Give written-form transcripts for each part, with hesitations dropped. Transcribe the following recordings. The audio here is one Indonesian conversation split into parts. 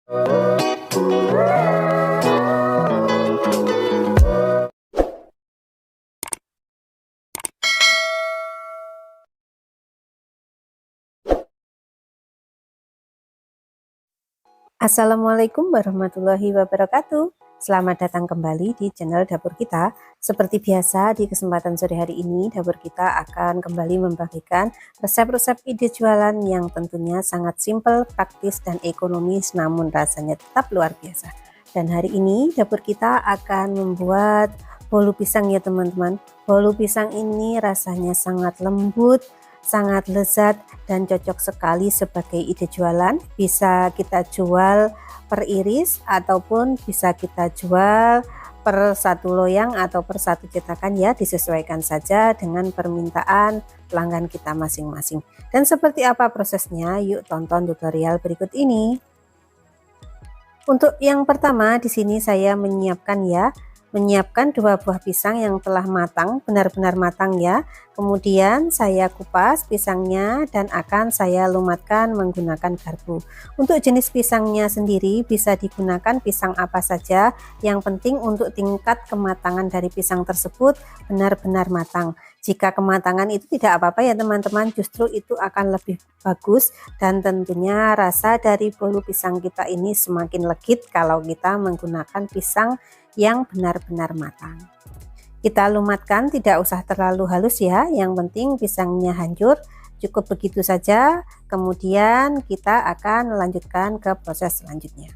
Assalamualaikum warahmatullahi wabarakatuh. Selamat datang kembali di channel dapur kita. Seperti biasa, di kesempatan sore hari ini dapur kita akan kembali membagikan resep-resep ide jualan yang tentunya sangat simpel, praktis, dan ekonomis, namun rasanya tetap luar biasa. Dan hari ini dapur kita akan membuat bolu pisang ya teman-teman. Bolu pisang ini rasanya sangat lembut, sangat lezat, dan cocok sekali sebagai ide jualan. Bisa kita jual per iris ataupun bisa kita jual per satu loyang atau per satu cetakan ya, disesuaikan saja dengan permintaan pelanggan kita masing-masing. Dan seperti apa prosesnya? Yuk tonton tutorial berikut ini. Untuk yang pertama di sini saya menyiapkan 2 buah pisang yang telah matang, benar-benar matang ya. Kemudian saya kupas pisangnya dan akan saya lumatkan menggunakan garpu. Untuk jenis pisangnya sendiri bisa digunakan pisang apa saja, yang penting untuk tingkat kematangan dari pisang tersebut benar-benar matang. Jika kematangan itu tidak apa-apa ya teman-teman, justru itu akan lebih bagus, dan tentunya rasa dari bolu pisang kita ini semakin legit kalau kita menggunakan pisang yang benar-benar matang. Kita lumatkan, tidak usah terlalu halus ya, yang penting pisangnya hancur, cukup begitu saja. Kemudian kita akan melanjutkan ke proses selanjutnya.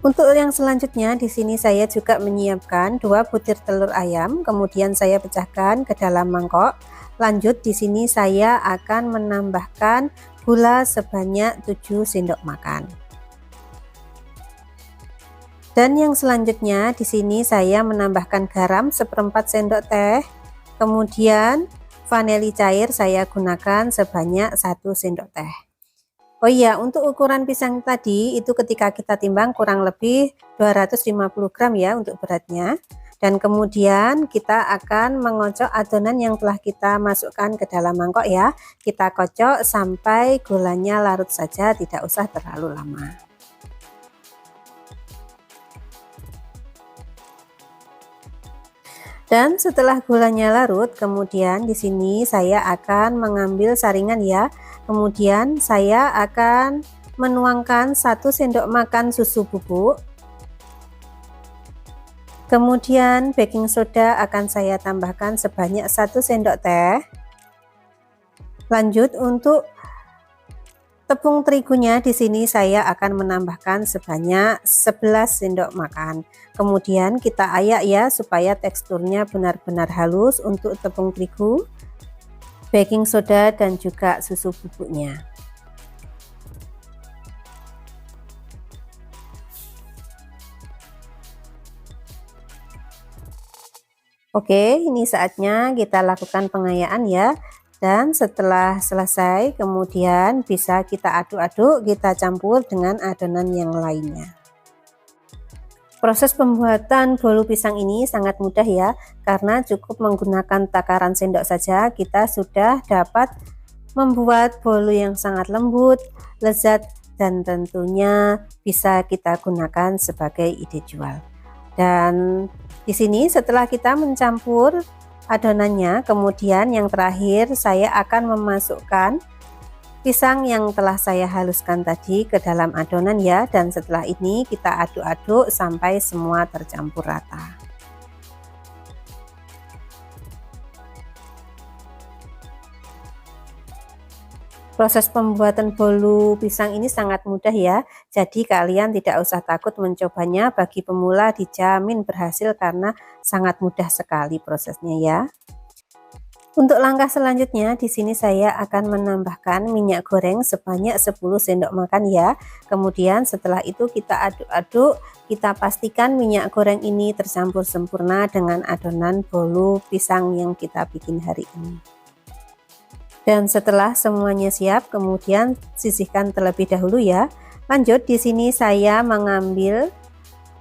Untuk yang selanjutnya di sini saya juga menyiapkan 2 butir telur ayam, kemudian saya pecahkan ke dalam mangkok. Lanjut di sini saya akan menambahkan gula sebanyak 7 sendok makan. Dan yang selanjutnya di sini saya menambahkan garam 1/4 sendok teh. Kemudian vanili cair saya gunakan sebanyak 1 sendok teh. Oh iya, untuk ukuran pisang tadi itu ketika kita timbang kurang lebih 250 gram ya untuk beratnya. Dan kemudian kita akan mengocok adonan yang telah kita masukkan ke dalam mangkok ya. Kita kocok sampai gulanya larut saja, tidak usah terlalu lama. Dan setelah gulanya larut, kemudian di sini saya akan mengambil saringan ya. Kemudian saya akan menuangkan 1 sendok makan susu bubuk. Kemudian baking soda akan saya tambahkan sebanyak 1 sendok teh. Lanjut untuk tepung terigunya di sini saya akan menambahkan sebanyak 11 sendok makan. Kemudian kita ayak ya supaya teksturnya benar-benar halus untuk tepung terigu, baking soda, dan juga susu bubuknya. Oke, ini saatnya kita lakukan pengayaan ya. Dan setelah selesai, kemudian bisa kita aduk-aduk, kita campur dengan adonan yang lainnya. Proses pembuatan bolu pisang ini sangat mudah ya, karena cukup menggunakan takaran sendok saja kita sudah dapat membuat bolu yang sangat lembut, lezat, dan tentunya bisa kita gunakan sebagai ide jual. Dan di sini setelah kita mencampur adonannya, kemudian yang terakhir saya akan memasukkan pisang yang telah saya haluskan tadi ke dalam adonan ya, dan setelah ini kita aduk-aduk sampai semua tercampur rata. Proses pembuatan bolu pisang ini sangat mudah ya, jadi kalian tidak usah takut mencobanya. Bagi pemula dijamin berhasil karena sangat mudah sekali prosesnya ya. Untuk langkah selanjutnya di sini saya akan menambahkan minyak goreng sebanyak 10 sendok makan ya. Kemudian setelah itu kita aduk-aduk, kita pastikan minyak goreng ini tercampur sempurna dengan adonan bolu pisang yang kita bikin hari ini. Dan setelah semuanya siap, kemudian sisihkan terlebih dahulu ya. Lanjut di sini saya mengambil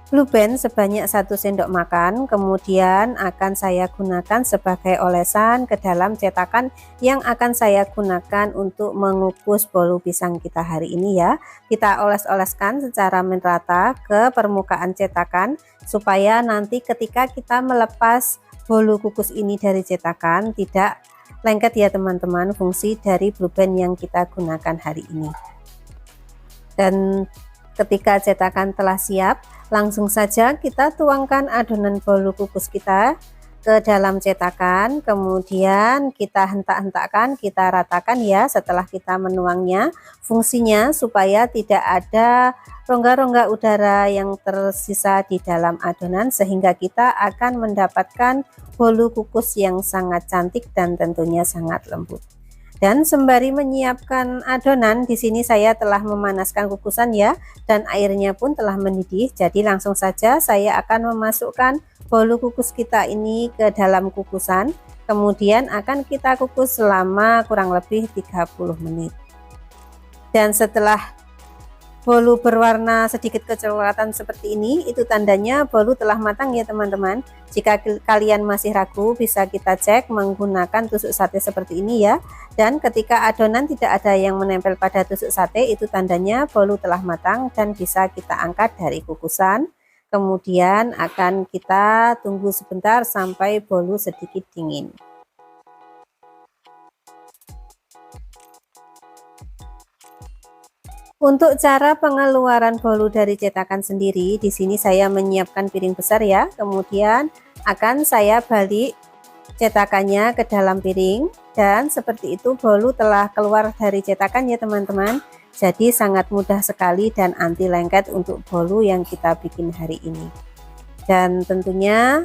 Blue band sebanyak 1 sendok makan, kemudian akan saya gunakan sebagai olesan ke dalam cetakan yang akan saya gunakan untuk mengukus bolu pisang kita hari ini ya. Kita oles-oleskan secara merata ke permukaan cetakan supaya nanti ketika kita melepas bolu kukus ini dari cetakan tidak lengket ya teman-teman, fungsi dari blue band yang kita gunakan hari ini. Dan ketika cetakan telah siap, langsung saja kita tuangkan adonan bolu kukus kita ke dalam cetakan, kemudian kita hentak-hentakkan, kita ratakan ya setelah kita menuangnya. Fungsinya supaya tidak ada rongga-rongga udara yang tersisa di dalam adonan sehingga kita akan mendapatkan bolu kukus yang sangat cantik dan tentunya sangat lembut. Dan sembari menyiapkan adonan, di sini saya telah memanaskan kukusan ya, dan airnya pun telah mendidih. Jadi langsung saja saya akan memasukkan bolu kukus kita ini ke dalam kukusan. Kemudian akan kita kukus selama kurang lebih 30 menit. Dan setelah bolu berwarna sedikit kecoklatan seperti ini, itu tandanya bolu telah matang ya teman-teman. Jika kalian masih ragu, bisa kita cek menggunakan tusuk sate seperti ini ya. Dan ketika adonan tidak ada yang menempel pada tusuk sate, itu tandanya bolu telah matang dan bisa kita angkat dari kukusan. Kemudian akan kita tunggu sebentar sampai bolu sedikit dingin. Untuk cara pengeluaran bolu dari cetakan sendiri, di sini saya menyiapkan piring besar ya. Kemudian akan saya balik cetakannya ke dalam piring dan seperti itu bolu telah keluar dari cetakan ya teman-teman. Jadi sangat mudah sekali dan anti lengket untuk bolu yang kita bikin hari ini. Dan tentunya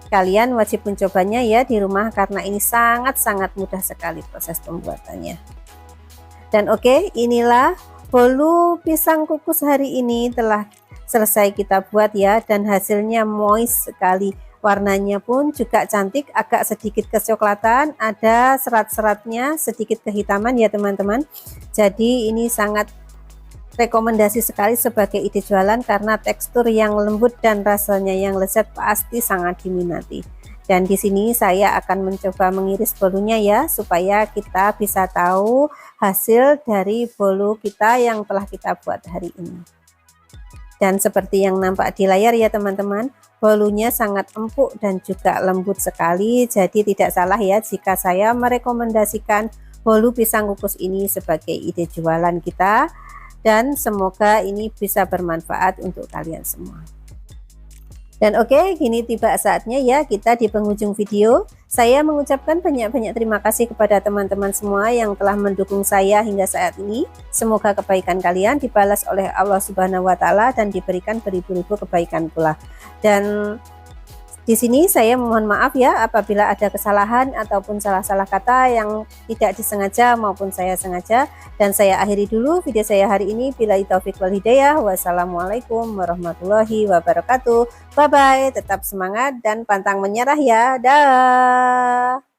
kalian wajib mencobanya ya di rumah karena ini sangat-sangat mudah sekali proses pembuatannya. Dan oke, inilah bolu pisang kukus hari ini telah selesai kita buat ya, dan hasilnya moist sekali, warnanya pun juga cantik, agak sedikit kecoklatan, ada serat-seratnya, sedikit kehitaman ya teman-teman. Jadi ini sangat rekomendasi sekali sebagai ide jualan karena tekstur yang lembut dan rasanya yang lezat pasti sangat diminati. Dan di sini saya akan mencoba mengiris bolunya ya, supaya kita bisa tahu hasil dari bolu kita yang telah kita buat hari ini. Dan seperti yang nampak di layar ya teman-teman, bolunya sangat empuk dan juga lembut sekali. Jadi tidak salah ya jika saya merekomendasikan bolu pisang kukus ini sebagai ide jualan kita. Dan semoga ini bisa bermanfaat untuk kalian semua. Dan oke, kini tiba saatnya ya kita di penghujung video. Saya mengucapkan banyak-banyak terima kasih kepada teman-teman semua yang telah mendukung saya hingga saat ini. Semoga kebaikan kalian dibalas oleh Allah Subhanahu wa Ta'ala dan diberikan beribu-ribu kebaikan pula. Dan di sini saya mohon maaf ya apabila ada kesalahan ataupun salah-salah kata yang tidak disengaja maupun saya sengaja. Dan saya akhiri dulu video saya hari ini. Billahi taufik wal hidayah. Wassalamualaikum warahmatullahi wabarakatuh. Bye bye, tetap semangat dan pantang menyerah ya. Dah.